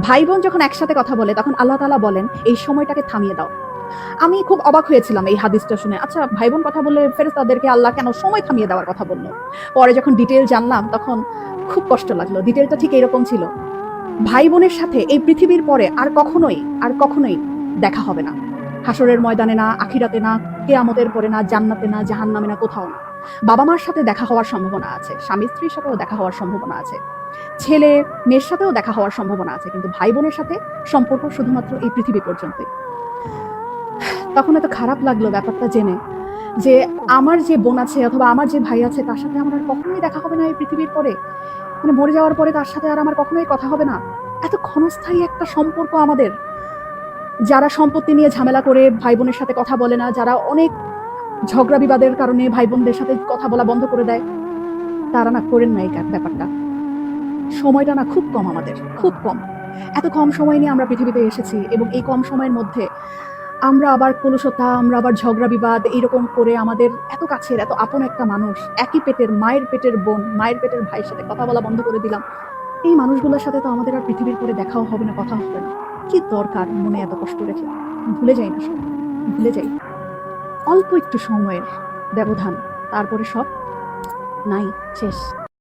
ভাই বোন যখন একসাথে কথা বলে তখন আল্লাহ তাআলা বলেন এই সময়টাকে থামিয়ে দাও। আমি খুব অবাক হয়েছিলাম এই হাদিসটা শুনে। আচ্ছা, ভাই বোন কথা বললে ফেরেশতাদেরকে আল্লাহ কেন সময় থামিয়ে দেওয়ার কথা বলল? পরে যখন ডিটেইল জানলাম তখন খুব কষ্ট লাগলো। ডিটেইলটা ঠিক এরকম ছিল। ভাই বোনের সাথে এই পৃথিবীর পরে আর কখনোই দেখা হবে না। হাসরের ময়দানে না, আখিরাতে না, কিয়ামতের পরে না, জান্নাতে না, জাহান্নামে না, কোথাও না। বাবা মার সাথে দেখা হওয়ার সম্ভাবনা আছে, স্বামী স্ত্রীর সাথেও দেখা হওয়ার সম্ভাবনা আছে, ছেলে মেয়ের সাথেও দেখা হওয়ার সম্ভাবনা আছে, কিন্তু ভাই বোনের সাথে সম্পর্ক শুধুমাত্র এই পৃথিবী পর্যন্তই। তখন এত খারাপ লাগলো ব্যাপারটা জেনে যে আমার যে বোন আছে অথবা আমার যে ভাই আছে তার সাথে আমার আর কখনোই দেখা হবে না এই পৃথিবীর পরে। মানে মরে যাওয়ার পরে তার সাথে আর আমার কখনোই কথা হবে না। এত ক্ষণস্থায়ী একটা সম্পর্ক আমাদের। যারা সম্পত্তি নিয়ে ঝামেলা করে ভাই বোনের সাথে কথা বলে না, যারা অনেক ঝগড়া বিবাদের কারণে ভাই বোনদের সাথে কথা বলা বন্ধ করে দেয়, তারা না করেন না এই ব্যাপারটা। সময়টা না খুব কম আমাদের, খুব কম। এত কম সময় নিয়ে আমরা পৃথিবীতে এসেছি এবং এই কম সময়ের মধ্যে আমরা আবার কলুষতা, আমরা আবার ঝগড়া বিবাদ এইরকম করে আমাদের এত কাছের এত আপন একটা মানুষ, একই পেটের মায়ের পেটের বোন, মায়ের পেটের ভাইয়ের সাথে কথা বলা বন্ধ করে দিলাম। এই মানুষগুলোর সাথে তো আমাদের আর পৃথিবীর পরে দেখাও হবে না, কথা হবে না। কি দরকার মনে এত কষ্ট রেখে? ভুলে যাই না সব, ভুলে যাই। অল্প একটু সময়ের ব্যবধান, তারপরে সব নাই, শেষ।